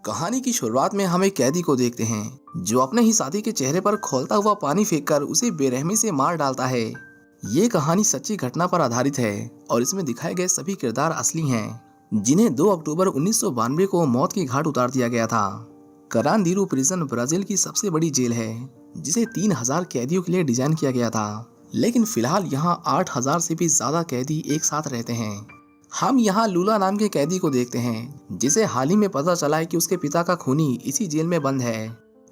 कहानी की शुरुआत में हम एक कैदी को देखते हैं जो अपने ही साथी के चेहरे पर खौलता हुआ पानी फेंककर उसे बेरहमी से मार डालता है। ये कहानी सच्ची घटना पर आधारित है और इसमें दिखाए गए सभी किरदार असली हैं, जिन्हें 2 अक्टूबर 1992 को मौत के घाट उतार दिया गया था। करांदीरू प्रिजन ब्राजील की सबसे बड़ी जेल है, जिसे 3000 कैदियों के लिए डिजाइन किया गया था, लेकिन फिलहाल यहाँ 8000 से भी ज्यादा कैदी एक साथ रहते हैं। हम यहाँ लूला नाम के कैदी को देखते हैं, जिसे हाल ही में पता चला है कि उसके पिता का खूनी इसी जेल में बंद है।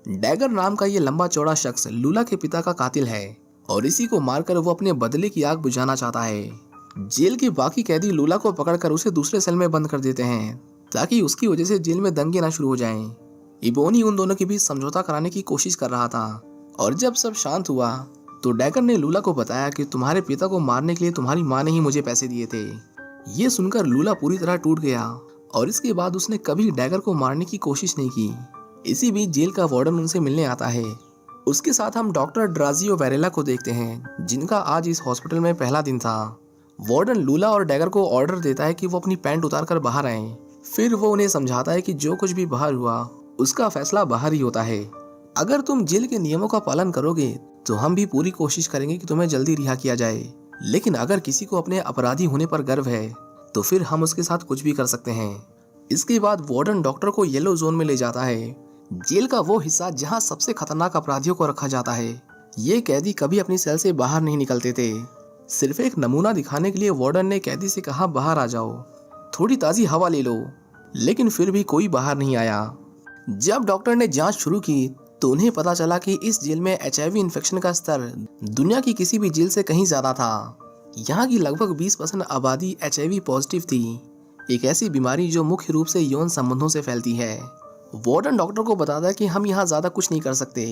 डैगर नाम का ये लंबा चौड़ा शख्स लूला के पिता का कातिल है और इसी को मारकर वो अपने बदले की आग बुझाना चाहता है। जेल के बाकी कैदी लूला को पकड़कर उसे दूसरे सेल में बंद कर देते हैं ताकि उसकी वजह से जेल में दंगे न शुरू हो जाएं। इबोनी उन दोनों के बीच समझौता कराने की कोशिश कर रहा था और जब सब शांत हुआ तो डैगर ने लूला को बताया कि तुम्हारे पिता को मारने के लिए तुम्हारी माँ ने ही मुझे पैसे दिए थे। ये सुनकर लूला पूरी तरह टूट गया और इसके बाद उसने कभी डैगर को मारने की कोशिश नहीं की। इसी बीच जेल का वार्डन उनसे मिलने आता है। उसके साथ हम डॉक्टर ड्राजियो वेरेला को देखते हैं, जिनका आज इस हॉस्पिटल में पहला दिन था। वार्डन लूला और डैगर को ऑर्डर देता है कि वो अपनी पैंट उतारकर बाहर आएं। फिर वो उन्हें समझाता है कि जो कुछ भी बाहर हुआ उसका फैसला बाहर ही होता है। अगर तुम जेल के नियमों का पालन करोगे तो हम भी पूरी कोशिश करेंगे कि तुम्हें जल्दी रिहा किया जाए, लेकिन अगर किसी को अपने अपराधी होने पर गर्व है तो फिर हम उसके साथ कुछ भी कर सकते हैं। इसके बाद वार्डन डॉक्टर को येलो जोन में ले जाता है, जेल का वो हिस्सा जहां सबसे खतरनाक अपराधियों को रखा जाता है। ये कैदी कभी अपनी सेल से बाहर नहीं निकलते थे। सिर्फ एक नमूना दिखाने के लिए वार्डन ने कैदी से कहा, बाहर आ जाओ, थोड़ी ताज़ी हवा ले लो, लेकिन फिर भी कोई बाहर नहीं आया। जब डॉक्टर ने जांच शुरू की तो उन्हें पता चला कि इस जेल में HIV इन्फेक्शन का स्तर दुनिया की किसी भी जेल से कहीं ज्यादा था। यहाँ की लगभग 20% आबादी HIV पॉजिटिव थी, एक ऐसी बीमारी जो मुख्य रूप से यौन संबंधों से फैलती है। वार्डन डॉक्टर को बताता है कि हम यहाँ ज्यादा कुछ नहीं कर सकते।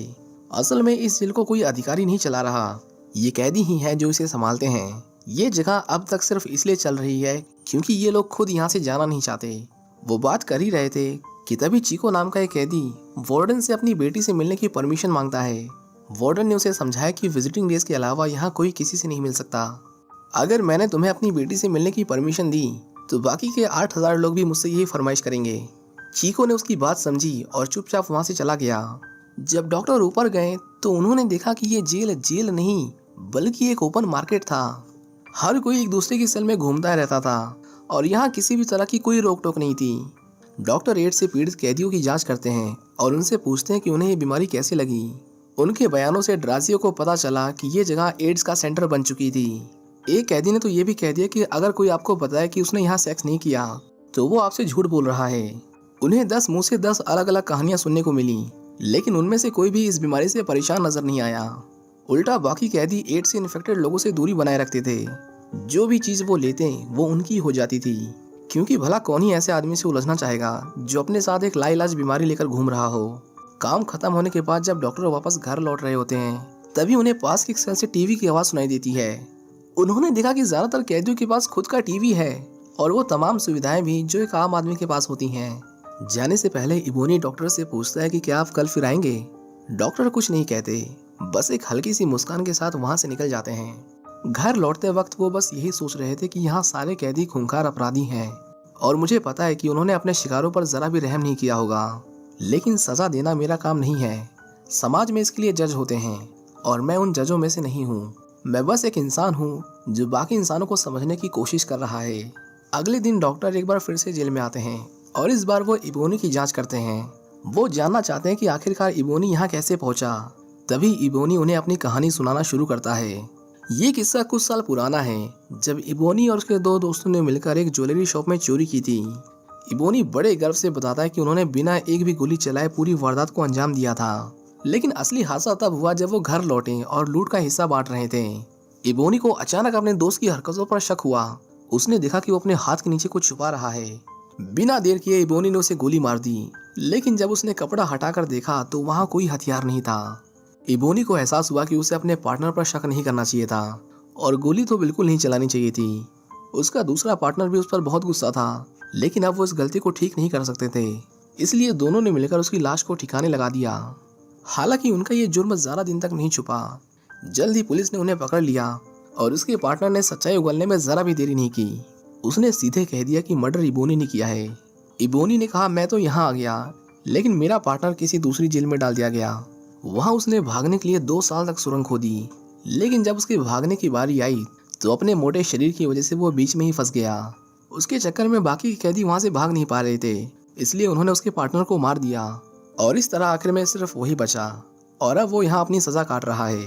असल में इस जेल को कोई अधिकारी नहीं चला रहा, ये कैदी ही हैं जो इसे संभालते हैं। ये जगह अब तक सिर्फ इसलिए चल रही है क्योंकि ये लोग खुद यहाँ से जाना नहीं चाहते। वो बात कर ही रहे थे कि तभी चीको नाम का एक कैदी वार्डन से अपनी बेटी से मिलने की परमिशन मांगता है। वार्डन ने उसे समझाया कि विजिटिंग डेज के अलावा यहाँ कोई किसी से नहीं मिल सकता। अगर मैंने तुम्हें अपनी बेटी से मिलने की परमिशन दी तो बाकी के 8000 लोग भी मुझसे यही फरमाइश करेंगे। चीको ने उसकी बात समझी और चुपचाप वहाँ से चला गया। जब डॉक्टर ऊपर गए तो उन्होंने देखा कि ये जेल नहीं बल्कि एक ओपन मार्केट था। हर कोई एक दूसरे की सेल में घूमता रहता था और यहाँ किसी भी तरह की कोई रोक टोक नहीं थी। डॉक्टर एड्स से पीड़ित कैदियों की जांच करते हैं और उनसे पूछते हैं कि उन्हें ये बीमारी कैसे लगी। उनके बयानों से ड्राजियो को पता चला कि ये जगह एड्स का सेंटर बन चुकी थी। एक कैदी ने तो ये भी कह दिया कि अगर कोई आपको बताए कि उसने यहाँ सेक्स नहीं किया तो वो आपसे झूठ बोल रहा है। उन्हें 10 मुंह से 10 अलग अलग कहानियां सुनने को मिली, लेकिन उनमें से कोई भी इस बीमारी से परेशान नजर नहीं आया। उल्टा बाकी कैदी एड्स से इन्फेक्टेड लोगों से दूरी बनाए रखते थे। जो भी चीज वो लेते वो उनकी हो जाती थी, क्योंकि भला कौन ही ऐसे आदमी से उलझना चाहेगा जो अपने साथ एक लाइलाज बीमारी लेकर घूम रहा हो। काम खत्म होने के बाद जब डॉक्टर वापस घर लौट रहे होते हैं तभी उन्हें पास की सेल से टीवी की आवाज सुनाई देती है। उन्होंने देखा कि ज्यादातर कैदियों के पास खुद का टीवी है और वो तमाम सुविधाएं भी जो एक आम आदमी के पास होती हैं। जाने से पहले इबोनी डॉक्टर से पूछता है कि क्या आप कल फिर आएंगे। डॉक्टर कुछ नहीं कहते, बस एक हल्की सी मुस्कान के साथ वहां से निकल जाते हैं। घर लौटते वक्त वो बस यही सोच रहे थे कि यहाँ सारे कैदी खूंखार अपराधी हैं और मुझे पता है कि उन्होंने अपने शिकारों पर जरा भी रहम नहीं किया होगा, लेकिन सजा देना मेरा काम नहीं है। समाज में इसके लिए जज होते हैं और मैं उन जजों में से नहीं हूँ। मैं बस एक इंसान हूँ जो बाकी इंसानों को समझने की कोशिश कर रहा है। अगले दिन डॉक्टर एक बार फिर से जेल में आते हैं और इस बार वो इबोनी की जांच करते हैं। वो जानना चाहते हैं कि आखिरकार इबोनी यहाँ कैसे पहुंचा। तभी इबोनी उन्हें अपनी कहानी सुनाना शुरू करता है। ये किस्सा कुछ साल पुराना है, जब इबोनी और उसके 2 दोस्तों ने मिलकर एक ज्वेलरी शॉप में चोरी की थी। इबोनी बड़े गर्व से बताता है कि उन्होंने बिना एक भी गोली चलाए पूरी वारदात को अंजाम दिया था, लेकिन असली हादसा तब हुआ जब वो घर लौटे और लूट का हिस्सा बांट रहे थे। इबोनी को अचानक अपने दोस्त की हरकतों पर शक हुआ। उसने देखा कि वो अपने हाथ के नीचे कुछ छुपा रहा है। बिना देर किए इबोनी ने उसे गोली मार दी, लेकिन जब उसने कपड़ा हटाकर देखा तो वहाँ कोई हथियार नहीं था। इबोनी को एहसास हुआ कि उसे अपने पार्टनर पर शक नहीं करना चाहिए था और गोली तो बिल्कुल नहीं चलानी चाहिए थी। उसका दूसरा पार्टनर भी उस पर बहुत गुस्सा था, लेकिन अब वो इस गलती को ठीक नहीं कर सकते थे, इसलिए दोनों ने मिलकर उसकी लाश को ठिकाने लगा दिया। हालांकि उनका ये जुर्म ज्यादा दिन तक नहीं छुपा। जल्द ही पुलिस ने उन्हें पकड़ लिया और उसके पार्टनर ने सच्चाई उगलने में जरा भी देरी नहीं की। उसने सीधे कह दिया कि मर्डर इबोनी ने किया है। इबोनी ने कहा, मैं तो यहाँ आ गया लेकिन मेरा पार्टनर किसी दूसरी जेल में डाल दिया गया। वहाँ उसने भागने के लिए 2 साल तक सुरंग खोदी, लेकिन जब उसके भागने की बारी आई तो अपने मोटे शरीर की वजह से वो बीच में ही फंस गया। उसके चक्कर में बाकी कैदी वहाँ से भाग नहीं पा रहे थे, इसलिए उन्होंने उसके पार्टनर को मार दिया और इस तरह आखिर में सिर्फ वही बचा और अब वो यहाँ अपनी सजा काट रहा है।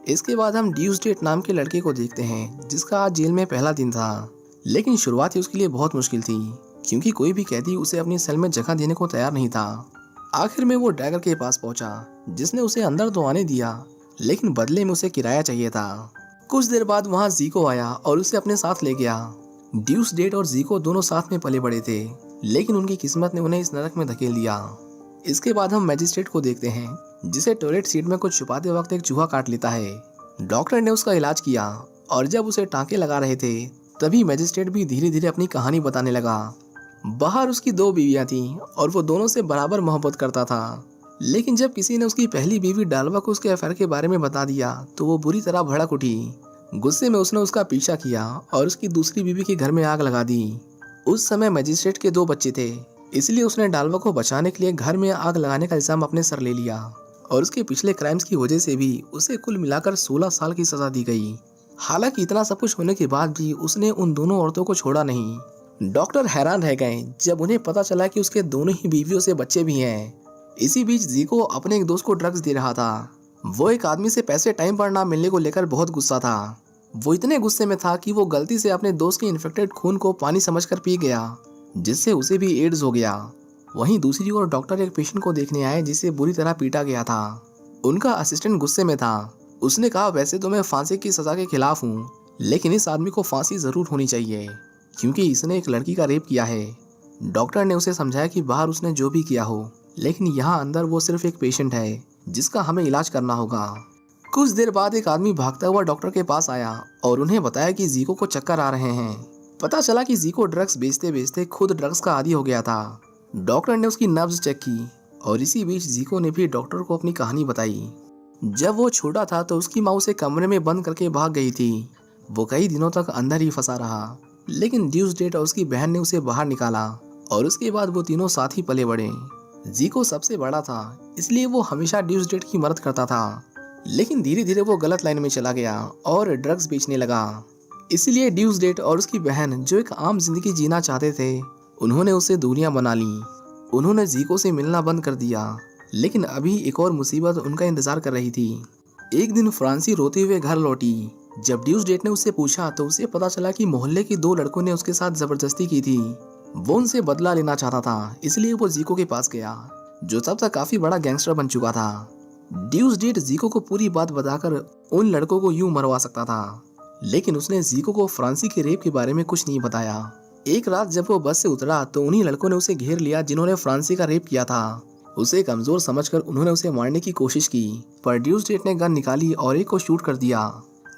इसके बाद हम ड्यूसडेट नाम के लड़के को देखते हैं, जिसका आज जेल में पहला दिन था। लेकिन शुरुआत ही उसके लिए बहुत मुश्किल थी, क्योंकि कोई भी कैदी उसे अपनी सेल में जगह देने को तैयार नहीं था। आखिर में वो डैगर के पास पहुंचा, जिसने उसे अंदर तो आने दिया, लेकिन बदले में उसे किराया चाहिए था। कुछ देर बाद वहाँ जीको आया और उसे अपने साथ ले गया। ड्यूसडेट और जीको दोनों साथ में पले बड़े थे, लेकिन उनकी किस्मत ने उन्हें इस नरक में धकेल दिया। इसके बाद हम मैजिस्ट्रेट को देखते हैं, जिसे टॉयलेट सीट में कुछ छुपाते वक्त एक चूहा काट लेता है। डॉक्टर ने उसका इलाज किया और जब उसे टाँके लगा रहे थे तभी मैजिस्ट्रेट भी धीरे धीरे अपनी कहानी बताने लगा। बाहर उसकी 2 बीवियां थीं और वो दोनों से बराबर मोहब्बत करता था, लेकिन जब किसी ने उसकी पहली बीवी डालवा को उसके अफेयर के बारे में बता दिया तो वो बुरी तरह भड़क उठी। गुस्से में उसने उसका पीछा किया और उसकी दूसरी बीवी के घर में आग लगा दी। उस समय मैजिस्ट्रेट के 2 बच्चे थे, इसलिए उसने डालवा को बचाने के लिए घर में आग लगाने का इल्जाम अपने सर ले लिया और उसके पिछले क्राइम्स की वजह से भी उसे कुल मिलाकर 16 साल की सजा दी गई। हालांकि इतना सब कुछ होने के बाद भी उसने उन दोनों औरतों को छोड़ा नहीं। डॉक्टर हैरान रह गए जब उन्हें पता चला कि उसके दोनों ही बीवियों से बच्चे भी हैं। इसी बीच जीको अपने एक दोस्त को ड्रग्स दे रहा था। वो एक आदमी से पैसे टाइम पर ना मिलने को लेकर बहुत गुस्सा था। वो इतने गुस्से में था कि वो गलती से अपने दोस्त के इन्फेक्टेड खून को पानी समझकर पी गया, जिससे उसे भी एड्स हो गया। वहीं दूसरी ओर डॉक्टर एक पेशेंट को देखने आए जिसे बुरी तरह पीटा गया था। उनका असिस्टेंट गुस्से में था। उसने कहा, वैसे तो मैं फांसी की सजा के खिलाफ हूँ, लेकिन इस आदमी को फांसी जरूर होनी चाहिए क्योंकि इसने एक लड़की का रेप किया है। डॉक्टर ने उसे समझाया कि बाहर उसने जो भी किया हो, लेकिन यहाँ अंदर वो सिर्फ एक पेशेंट है जिसका हमें इलाज करना होगा। कुछ देर बाद एक आदमी भागता हुआ डॉक्टर के पास आया और उन्हें बताया कि जीको को चक्कर आ रहे हैं। पता चला कि जीको ड्रग्स बेचते बेचते खुद ड्रग्स का आदी हो गया था। डॉक्टर ने उसकी नब्ज चेक की और इसी बीच जीको ने भी डॉक्टर को अपनी कहानी बताई। जब वो छोटा था तो उसकी माँ उसे कमरे में बंद करके भाग गई थी। वो कई दिनों तक अंदर ही फंसा रहा, लेकिन ड्यूसडेट और उसकी बहन ने उसे बाहर निकाला और उसके बाद वो तीनों साथ ही पले बढ़े। जीको सबसे बड़ा था, इसलिए वो हमेशा ड्यूसडेट की मदद करता था, लेकिन धीरे धीरे वो गलत लाइन में चला गया और ड्रग्स बेचने लगा। इसलिए ड्यूसडेट और उसकी बहन, जो एक आम जिंदगी जीना चाहते थे, उन्होंने उसे दूरियां बना ली। उन्होंने जीको से मिलना बंद कर दिया, लेकिन अभी एक और मुसीबत उनका इंतजार कर रही थी। एक दिन फ्रांसी रोते हुए घर लौटी। जब ड्यूसडेट ने उससे पूछा तो उसे पता चला कि मोहल्ले के 2 लड़कों ने उसके साथ जबरदस्ती की थी। वो उनसे बदला लेना चाहता था, इसलिए वो जीको के पास गया, जो तब तक काफी बड़ा गैंगस्टर बन चुका था। ड्यूसडेट जीको को पूरी बात बताकर उन लड़कों को यूं मरवा सकता था, लेकिन उसने जीको को फ्रांसी के रेप के बारे में कुछ नहीं बताया। एक रात जब वो बस से उतरा तो उन्हीं लड़कों ने उसे घेर लिया जिन्होंने फ्रांसी का रेप किया था। उसे कमजोर समझकर उन्होंने उसे मारने की कोशिश की, पर ड्यूसडेट ने गन निकाली और एक को शूट कर दिया।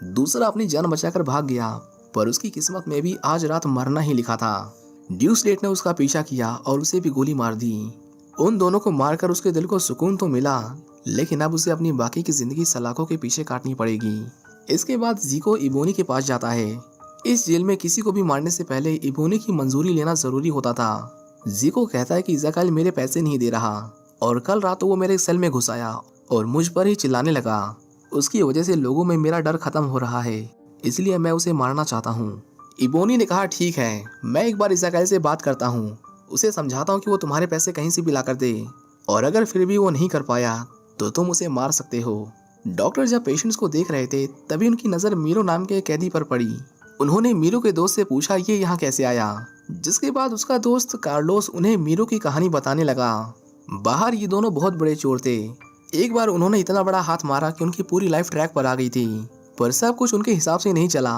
दूसरा अपनी जान बचाकर भाग गया, पर उसकी किस्मत में भी आज रात मरना ही लिखा था। ड्यूसडेट ने उसका पीछा किया और उसे भी गोली मार दी। उन दोनों को मारकर उसके दिल को सुकून तो मिला, लेकिन अब उसे अपनी बाकी की जिंदगी सलाखों के पीछे काटनी पड़ेगी। इसके बाद जीको इबोनी के पास जाता है। इस जेल में किसी को भी मारने से पहले इबोनी की मंजूरी लेना जरूरी होता था। जीको कहता है कि इज़ाकाइल मेरे पैसे नहीं दे रहा और कल रात वो मेरे सेल में घुस आया और मुझ पर ही चिल्लाने लगा। उसकी वजह से लोगों में मेरा डर खत्म हो रहा है, इसलिए मैं उसे मारना चाहता हूँ। इबोनी ने कहा, ठीक है, मैं एक बार इज़ाकाइल से बात करता हूँ, उसे समझाता हूँ कि वो तुम्हारे पैसे कहीं से भी ला कर दे, और अगर फिर भी वो नहीं कर पाया तो तुम उसे मार सकते हो। डॉक्टर जब पेशेंट्स को देख रहे थे तभी उनकी नज़र मीरो नाम के कैदी पर पड़ी। उन्होंने मीरो के दोस्त से पूछा ये यहाँ कैसे आया, जिसके बाद उसका दोस्त कार्लोस उन्हें मीरो की कहानी बताने लगा। बाहर ये दोनों बहुत बड़े चोर थे। एक बार उन्होंने इतना बड़ा हाथ मारा कि उनकी पूरी लाइफ ट्रैक पर आ गई थी, पर सब कुछ उनके हिसाब से नहीं चला।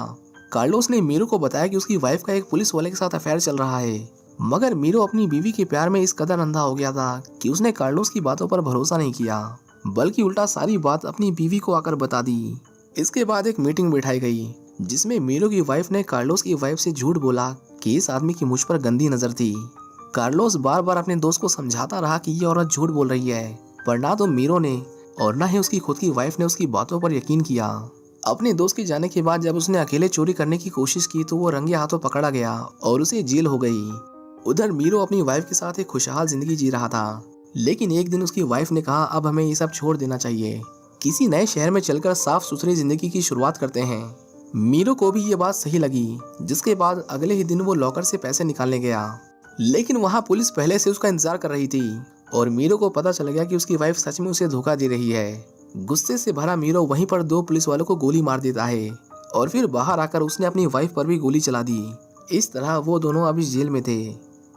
कार्लोस ने मीरो को बताया कि उसकी वाइफ का एक पुलिस वाले के साथ अफेयर चल रहा है, मगर मीरो अपनी बीवी के प्यार में इस कदर अंधा हो गया था कि उसने कार्लोस की बातों पर भरोसा नहीं किया, बल्कि उल्टा सारी बात अपनी बीवी को आकर बता दी। इसके बाद एक मीटिंग बिठाई गई जिसमें मीरो की वाइफ ने कार्लोस की वाइफ से झूठ बोला कि इस आदमी की मुझ पर गंदी नजर थी। कार्लोस बार बार अपने दोस्त को समझाता रहा कि ये औरत झूठ बोल रही है, पर ना तो मीरो ने और ना ही उसकी खुद की वाइफ ने उसकी बातों पर यकीन किया। अपने दोस्त के जाने के बाद जब उसने अकेले चोरी करने की कोशिश की तो वो रंगे हाथों पकड़ा गया और उसे जेल हो गई। उधर मीरो अपनी वाइफ के साथ एक खुशहाल जिंदगी जी रहा था। लेकिन एक दिन उसकी वाइफ ने कहा अब हमें ये सब छोड़ देना चाहिए, किसी नए शहर में चलकर साफ सुथरी जिंदगी की शुरुआत करते हैं। मीरो को भी ये बात सही लगी, जिसके बाद अगले ही दिन वो लॉकर से पैसे निकालने गया। लेकिन वहाँ पुलिस पहले से उसका इंतजार कर रही थी और मीरो को पता चल गया कि उसकी वाइफ सच में उसे धोखा दे रही है। गुस्से से भरा मीरो वहीं पर 2 पुलिस वालों को गोली मार देता है और फिर बाहर आकर उसने अपनी वाइफ पर भी गोली चला दी। इस तरह वो दोनों अभी जेल में थे।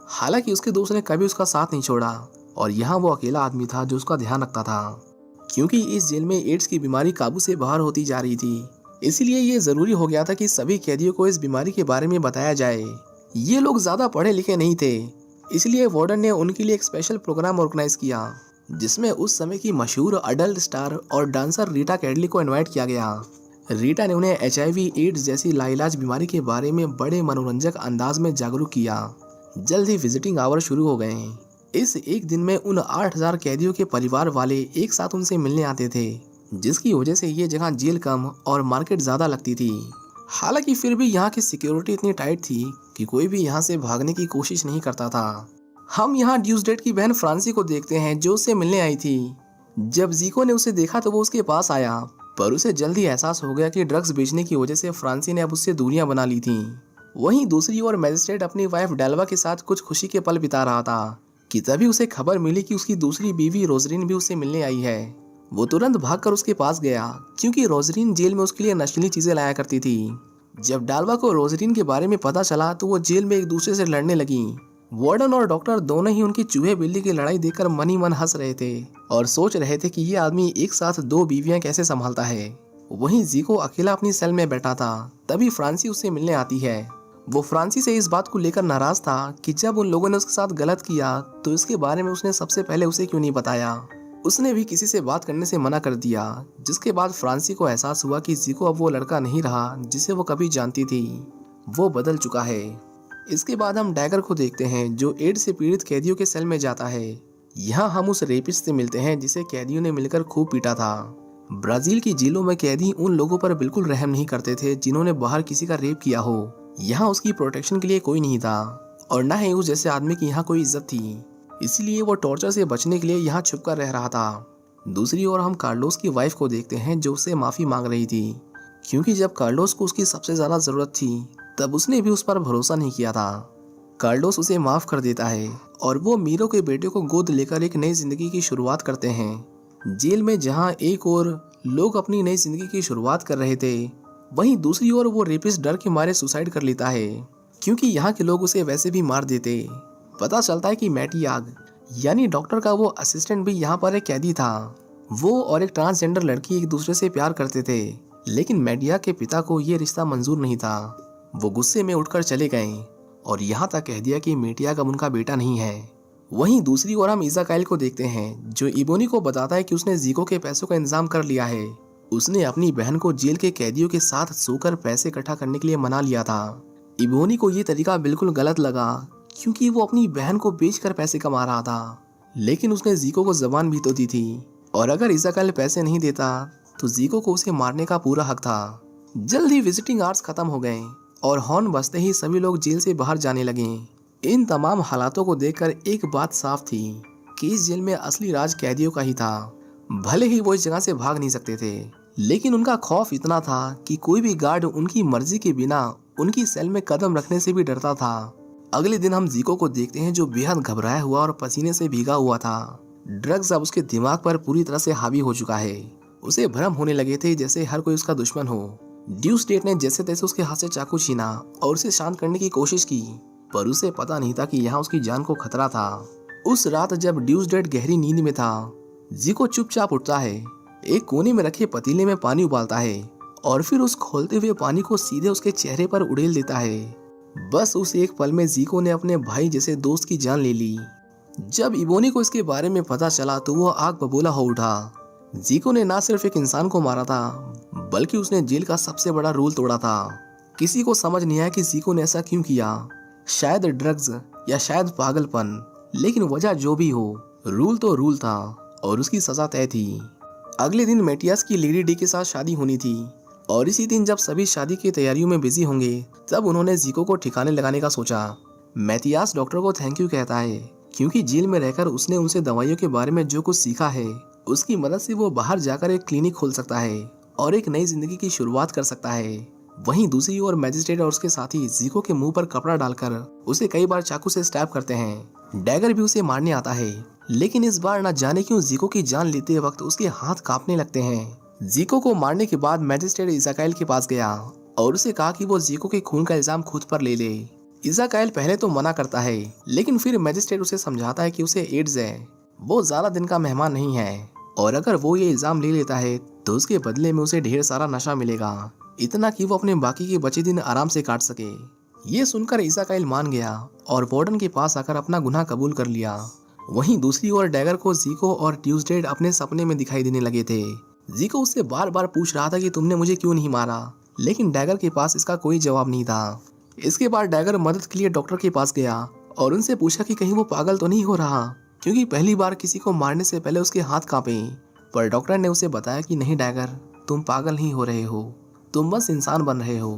हालांकि उसके दोस्त ने कभी उसका साथ नहीं छोड़ा और यहाँ वो अकेला आदमी था जो उसका ध्यान रखता था, क्योंकि इस जेल में एड्स की बीमारी काबू से बाहर होती जा रही थी। इसलिए ये जरूरी हो गया था कि सभी कैदियों को इस बीमारी के बारे में बताया जाए। ये लोग ज्यादा पढ़े लिखे नहीं थे, इसलिए वार्डन ने उनके लिए एक स्पेशल प्रोग्राम ऑर्गेनाइज किया, जिसमें उस समय की मशहूर अडल्ट स्टार और डांसर रीटा कैडली को इनवाइट किया गया। रीटा ने उन्हें HIV एड्स जैसी लाइलाज बीमारी के बारे में बड़े मनोरंजक अंदाज में जागरूक किया। जल्द ही विजिटिंग आवर शुरू हो गए। इस एक दिन में उन 8000 कैदियों के परिवार वाले एक साथ उनसे मिलने आते थे, जिसकी वजह से ये जगह जेल कम और मार्केट ज्यादा लगती थी। हालांकि फिर भी यहाँ की सिक्योरिटी इतनी टाइट थी कि कोई भी यहाँ से भागने की कोशिश नहीं करता था। हम यहाँ ड्यूसडेट की बहन फ्रांसी को देखते हैं, जो उससे मिलने आई थी। जब जीको ने उसे देखा तो वो उसके पास आया, पर उसे जल्द ही एहसास हो गया कि ड्रग्स बेचने की वजह से फ्रांसी ने अब उससे दूरियां बना ली थी। वहीं दूसरी ओर मैजिस्ट्रेट अपनी वाइफ डेल्वा के साथ कुछ खुशी के पल बिता रहा था कि तभी उसे खबर मिली कि उसकी दूसरी बीवी रोजरीन भी उससे मिलने आई है। वो तुरंत भागकर उसके पास गया, क्योंकि रोजरीन जेल में उसके लिए नशीली चीजें लाया करती थी। जब डालवा को रोजरीन के बारे में पता चला तो वो जेल में एक दूसरे से लड़ने लगी। वार्डन और डॉक्टर दोनों ही उनकी चूहे बिल्ली की लड़ाई देखकर मन ही मन हंस रहे थे और सोच रहे थे कि ये आदमी एक साथ 2 बीवियां कैसे संभालता है। वहीं जीको अकेला अपनी सेल में बैठा था। तभी फ्रांसी उससे मिलने आती है। वो फ्रांसी से इस बात को लेकर नाराज था कि जब उन लोगों ने उसके साथ गलत किया तो इसके बारे में उसने सबसे पहले उसे क्यों नहीं बताया। उसने भी किसी से बात करने से मना कर दिया, जिसके बाद फ्रांसी को एहसास हुआ कि जीको अब वो लड़का नहीं रहा जिसे वो कभी जानती थी। वो बदल चुका है। इसके बाद हम डैगर को देखते हैं, जो एड्स से पीड़ित कैदियों के सेल में जाता है। यहाँ हम उस रेपिस्ट से मिलते हैं जिसे कैदियों ने मिलकर खूब पीटा था। ब्राजील की जेलों में कैदी उन लोगों पर बिल्कुल रहम नहीं करते थे जिन्होंने बाहर किसी का रेप किया हो। यहाँ उसकी प्रोटेक्शन के लिए कोई नहीं था और न ही उस जैसे आदमी की यहाँ कोई इज्जत थी। इसलिए वो टॉर्चर से बचने के लिए यहाँ छुपकर रह रहा था। दूसरी ओर हम कार्लोस की वाइफ को देखते हैं, जो उससे माफी मांग रही थी, क्योंकि जब कार्लोस को उसकी सबसे ज्यादा जरूरत थी तब उसने भी उस पर भरोसा नहीं किया था। कार्लोस उसे माफ कर देता है और वो मीरो के बेटे को गोद लेकर एक नई जिंदगी की शुरुआत करते हैं। जेल में जहाँ एक ओर लोग अपनी नई जिंदगी की शुरुआत कर रहे थे, वहीं दूसरी ओर वो रेपिस्ट डर के मारे सुसाइड कर लेता है, क्योंकि यहाँ के लोग उसे वैसे भी मार देते। पता चलता है कि मैटियाग यानी डॉक्टर का वो असिस्टेंट भी यहाँ पर एक कैदी था। वो और एक ट्रांसजेंडर लड़की एक दूसरे से प्यार करते थे, लेकिन मैटियाग के पिता को ये रिश्ता मंजूर नहीं था। वो गुस्से में उठकर चले गए और यहाँ तक कह दिया कि मैटियाग अब उनका बेटा नहीं है। वहीं दूसरी ओर हम इज़ाकाइल को देखते हैं, जो इबोनी को बताता है कि उसने जीको के पैसों का इंतजाम कर लिया है। उसने अपनी बहन को जेल के कैदियों के साथ सोकर पैसे इकट्ठा करने के लिए मना लिया था। इबोनी को ये तरीका बिल्कुल गलत लगा, क्योंकि वो अपनी बहन को बेचकर पैसे कमा रहा था, लेकिन उसने जीको को जबान भी तो दी थी और अगर इज़ाकाइल पैसे नहीं देता तो जीको को उसे मारने का पूरा हक था। जल्द ही विजिटिंग आवर्स खत्म हो गए और हॉर्न बजते ही सभी लोग जेल से बाहर जाने लगे। इन तमाम हालातों को देखकर एक बात साफ थी कि इस जेल में असली राज कैदियों का ही था। भले ही वो इस जगह से भाग नहीं सकते थे, लेकिन उनका खौफ इतना था कि कोई भी गार्ड उनकी मर्जी के बिना उनकी सेल में कदम रखने से भी डरता था। अगले दिन हम जीको को देखते हैं, जो बेहद घबराया हुआ और पसीने से भीगा हुआ था। ड्रग्स अब उसके दिमाग पर पूरी तरह से हावी हो चुका है। उसे भ्रम होने लगे थे जैसे हर कोई उसका दुश्मन हो। ड्यूसडेट ने जैसे तैसे उसके हाथ से चाकू छीना और उसे शांत करने की कोशिश की, पर उसे पता नहीं था कि यहाँ उसकी जान को खतरा था। उस रात जब ड्यूसडेट गहरी नींद में था, जीको चुपचाप उठता है, एक कोने में रखे पतीले में पानी उबालता है और फिर उस खोलते हुए पानी को सीधे उसके चेहरे पर उड़ेल देता है। बस उस एक पल में जीको ने अपने भाई जैसे दोस्त की जान ले ली। जब इबोनी को इसके बारे में पता चला तो वो आग बबूला हो उठा। जीको ने ना सिर्फ एक इंसान को मारा था, बल्कि उसने जेल का सबसे बड़ा रूल तोड़ा था। किसी को समझ नहीं आया कि जीको ने ऐसा क्यों किया। शायद ड्रग्स या शायद पागलपन, लेकिन वजह जो भी हो, रूल तो रूल था और उसकी सजा तय थी। अगले दिन मैटियास की लेडी डी के साथ शादी होनी थी और इसी दिन जब सभी शादी की तैयारियों में बिजी होंगे, तब उन्होंने जीको को ठिकाने लगाने का सोचा। मैटियास डॉक्टर को थैंक यू कहता है, क्योंकि जेल में रहकर उसने उनसे दवाइयों के बारे में जो कुछ सीखा है उसकी मदद से वो बाहर जाकर एक क्लिनिक खोल सकता है और एक नई जिंदगी की शुरुआत कर सकता है। वहीं दूसरी ओर मैजिस्ट्रेट और उसके साथी जीको के मुंह पर कपड़ा डालकर उसे कई बार चाकू से स्टैब करते हैं। डैगर भी उसे मारने आता है, लेकिन इस बार न जाने क्यों जीको की जान लेते वक्त उसके हाथ कांपने लगते हैं। जीको को मारने के बाद मैजिस्ट्रेट इज़ाकाइल के पास गया और उसे कहा कि वो जीको के खून का इल्जाम खुद पर ले ले। इज़ाकाइल पहले तो मना करता है, लेकिन फिर मैजिस्ट्रेट उसे समझाता है कि उसे एड्स है, वो ज्यादा दिन का मेहमान नहीं है और अगर वो ये इल्जाम ले लेता है तो उसके बदले में उसे ढेर सारा नशा मिलेगा, इतना कि वो अपने बाकी के बचे दिन आराम से काट सके। ये सुनकर इज़ाकाइल मान गया और वार्डन के पास आकर अपना गुनाह कबूल कर लिया। वहीं दूसरी ओर डैगर को जीको और ट्यूसडे अपने सपने में दिखाई देने लगे थे। जीको उससे बार बार पूछ रहा था कि तुमने मुझे क्यों नहीं मारा, लेकिन डैगर के पास इसका कोई जवाब नहीं था। इसके बाद डैगर मदद के लिए डॉक्टर के पास गया और उनसे पूछा कि कहीं वो पागल तो नहीं हो रहा, क्योंकि पहली बार किसी को मारने से पहले उसके हाथ कांपे। पर डॉक्टर ने उसे बताया कि नहीं डैगर, तुम पागल नहीं हो रहे हो, तुम बस इंसान बन रहे हो।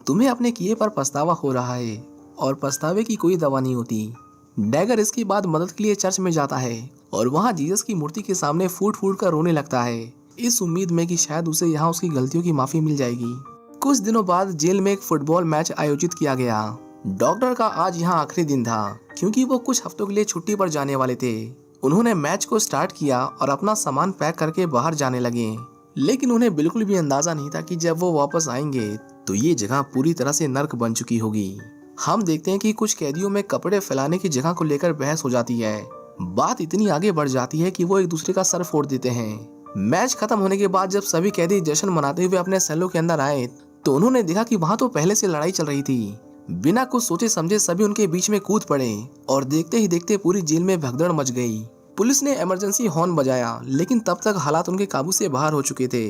तुम्हें अपने किए पर पछतावा हो रहा है और पछतावे की कोई दवा नहीं होती। डैगर इसके बाद मदद के लिए चर्च में जाता है और वहाँ जीसस की मूर्ति के सामने फूट फूट कर रोने लगता है, इस उम्मीद में कि शायद उसे यहाँ उसकी गलतियों की माफी मिल जाएगी। कुछ दिनों बाद जेल में एक फुटबॉल मैच आयोजित किया गया। डॉक्टर का आज यहाँ आखिरी दिन था, क्योंकि वो कुछ हफ्तों के लिए छुट्टी पर जाने वाले थे। उन्होंने मैच को स्टार्ट किया और अपना सामान पैक करके बाहर जाने लगे, लेकिन उन्हें बिल्कुल भी अंदाजा नहीं था कि जब वो वापस आएंगे तो ये जगह पूरी तरह से नर्क बन चुकी होगी। हम देखते हैं कि कुछ कैदियों में कपड़े फैलाने की जगह को लेकर बहस हो जाती है। बात इतनी आगे बढ़ जाती है कि वो एक दूसरे का सर फोड़ देते हैं। मैच खत्म होने के बाद जब सभी कैदी जश्न मनाते हुए अपने सेलों के अंदर आए तो उन्होंने देखा कि वहाँ तो पहले से लड़ाई चल रही थी। बिना कुछ सोचे समझे सभी उनके बीच में कूद पड़े और देखते ही देखते पूरी जेल में भगदड़ मच गई। पुलिस ने इमरजेंसी हॉर्न बजाया, लेकिन तब तक हालात उनके काबू से बाहर हो चुके थे।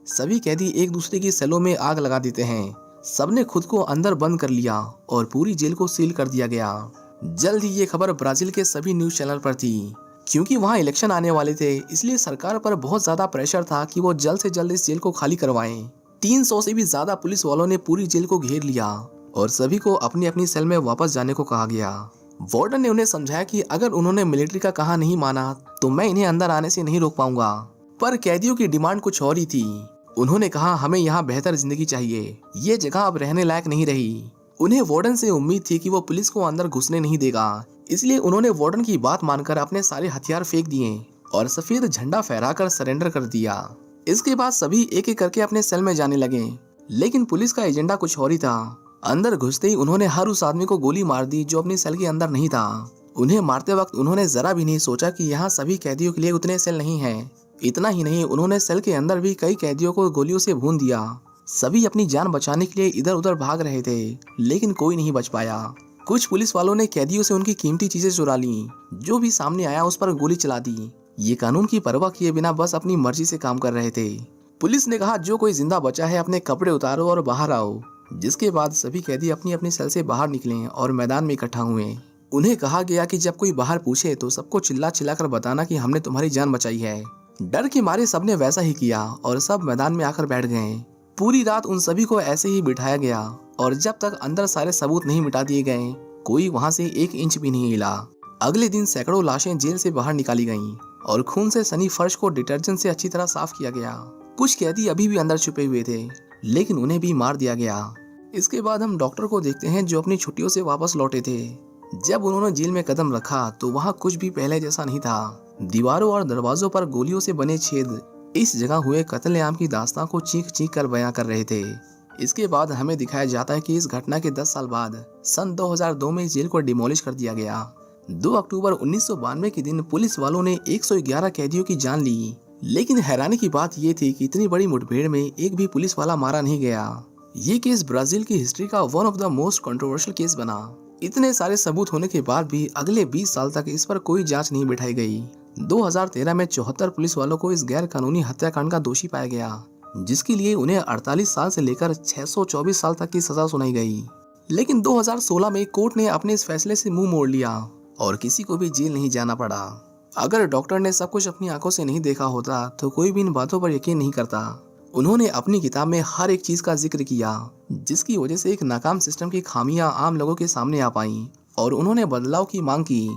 सभी कैदी एक दूसरे की सेलों में आग लगा देते हैं। सबने खुद को अंदर बंद कर लिया और पूरी जेल को सील कर दिया गया। जल्द ही ये खबर ब्राजील के सभी न्यूज चैनल पर थी। क्योंकि वहाँ इलेक्शन आने वाले थे, इसलिए सरकार पर बहुत ज्यादा प्रेशर था कि वो जल्द से जल्द इस जेल को खाली करवाएं। 300 से भी ज्यादा पुलिस वालों ने पूरी जेल को घेर लिया और सभी को अपनी अपनी सेल में वापस जाने को कहा गया। वार्डन ने उन्हें समझाया कि अगर उन्होंने मिलिट्री का कहा नहीं माना तो मैं इन्हें अंदर आने से नहीं रोक पाऊंगा। पर कैदियों की डिमांड कुछ और ही थी। उन्होंने कहा हमें यहाँ बेहतर जिंदगी चाहिए, ये जगह अब रहने लायक नहीं रही। उन्हें वार्डन से उम्मीद थी कि वो पुलिस को अंदर घुसने नहीं देगा, इसलिए उन्होंने वार्डन की बात मानकर अपने सारे हथियार फेंक दिए और सफेद झंडा फहराकर सरेंडर कर दिया। इसके बाद सभी एक एक करके अपने सेल में जाने लगे, लेकिन पुलिस का एजेंडा कुछ और ही था। अंदर घुसते ही उन्होंने हर उस आदमी को गोली मार दी जो अपनी सेल के अंदर नहीं था। उन्हें मारते वक्त उन्होंने जरा भी नहीं सोचा कि यहाँ सभी कैदियों के लिए उतने सेल नहीं हैं। इतना ही नहीं, उन्होंने सेल के अंदर भी कई कैदियों को गोलियों से भून दिया। सभी अपनी जान बचाने के लिए इधर उधर भाग रहे थे, लेकिन कोई नहीं बच पाया। कुछ पुलिस वालों ने कैदियों से उनकी कीमती चीजें चुरा ली, जो भी सामने आया उस पर गोली चला दी। ये कानून की परवाह किए बिना बस अपनी मर्जी से काम कर रहे थे। पुलिस ने कहा जो कोई जिंदा बचा है अपने कपड़े उतारो और बाहर आओ, जिसके बाद सभी कैदी अपनी अपनी सेल से बाहर निकले और मैदान में इकट्ठा हुए। उन्हें कहा गया कि जब कोई बाहर पूछे तो सबको चिल्ला चिल्लाकर बताना कि हमने तुम्हारी जान बचाई है। डर के मारे सबने वैसा ही किया और सब मैदान में आकर बैठ गए। पूरी रात उन सभी को ऐसे ही बिठाया गया और जब तक अंदर सारे सबूत नहीं मिटा दिए गए कोई वहां से 1 इंच भी नहीं हिला। अगले दिन सैकड़ों लाशें जेल से बाहर निकाली गईं और खून से सनी फर्श को डिटर्जेंट से अच्छी तरह साफ किया गया। कुछ कैदी अभी भी अंदर छुपे हुए थे, लेकिन उन्हें भी मार दिया गया। इसके बाद हम डॉक्टर को देखते हैं जो अपनी छुट्टियों से वापस लौटे थे। जब उन्होंने जेल में कदम रखा तो वहाँ कुछ भी पहले जैसा नहीं था। दीवारों और दरवाजों पर गोलियों से बने छेद इस जगह हुए कत्लेआम की दास्तां को चीख चीख कर बयां कर रहे थे। इसके बाद हमें दिखाया जाता है कि इस घटना के 10 साल बाद सन 2002 में इस जेल को डिमोलिश कर दिया गया। 2 अक्टूबर 1992 के दिन पुलिस वालों ने 111 कैदियों की जान ली, लेकिन हैरानी की बात ये थी कि इतनी बड़ी मुठभेड़ में एक भी पुलिस वाला मारा नहीं गया। ये केस ब्राजील की हिस्ट्री का one of the most controversial case बना। इतने सारे सबूत होने के बाद भी अगले 20 साल तक इस पर कोई जांच नहीं बिठाई गई। 2013 में 74 पुलिस वालों को इस गैर कानूनी हत्याकांड का दोषी पाया गया, जिसके लिए उन्हें 48 साल से लेकर 624 साल तक की सजा सुनाई गई। लेकिन 2016 में कोर्ट ने अपने इस फैसले से मुंह मोड़ लिया और किसी को भी जेल नहीं जाना पड़ा। अगर डॉक्टर ने सब कुछ अपनी आंखों से नहीं देखा होता तो कोई भी इन बातों पर यकीन नहीं करता। उन्होंने अपनी किताब में हर एक चीज का जिक्र किया, जिसकी वजह से एक नाकाम सिस्टम की खामियां आम लोगों के सामने आ पाई और उन्होंने बदलाव की मांग की।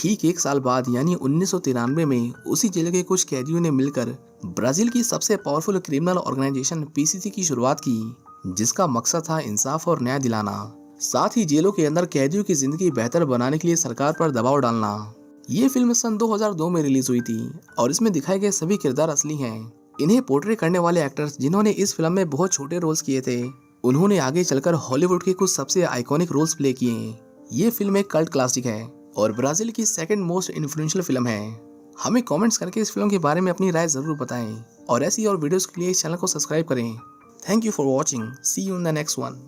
ठीक 1 साल बाद यानी 1993 में उसी जेल के कुछ कैदियों ने मिलकर ब्राजील की सबसे पावरफुल क्रिमिनल ऑर्गेनाइजेशन पीसीसी की शुरुआत की, जिसका मकसद था इंसाफ और न्याय दिलाना। साथ ही जेलों के अंदर कैदियों की जिंदगी बेहतर बनाने के लिए सरकार पर दबाव डालना। ये फिल्म सन 2002 में रिलीज हुई थी और इसमें दिखाए गए सभी किरदार असली हैं। इन्हें पोर्ट्रे करने वाले एक्टर्स जिन्होंने इस फिल्म में बहुत छोटे रोल्स किए थे, उन्होंने आगे चलकर हॉलीवुड के कुछ सबसे आइकॉनिक रोल्स प्ले किए। ये फिल्म एक कल्ट क्लासिक है और ब्राजील की सेकंड मोस्ट इन्फ्लुएंशियल फिल्म है। हमें कमेंट्स करके इस फिल्म के बारे में अपनी राय जरूर बताएं और ऐसी और वीडियोस के लिए इस चैनल को सब्सक्राइब करें। Thank you for watching. See you in the next one.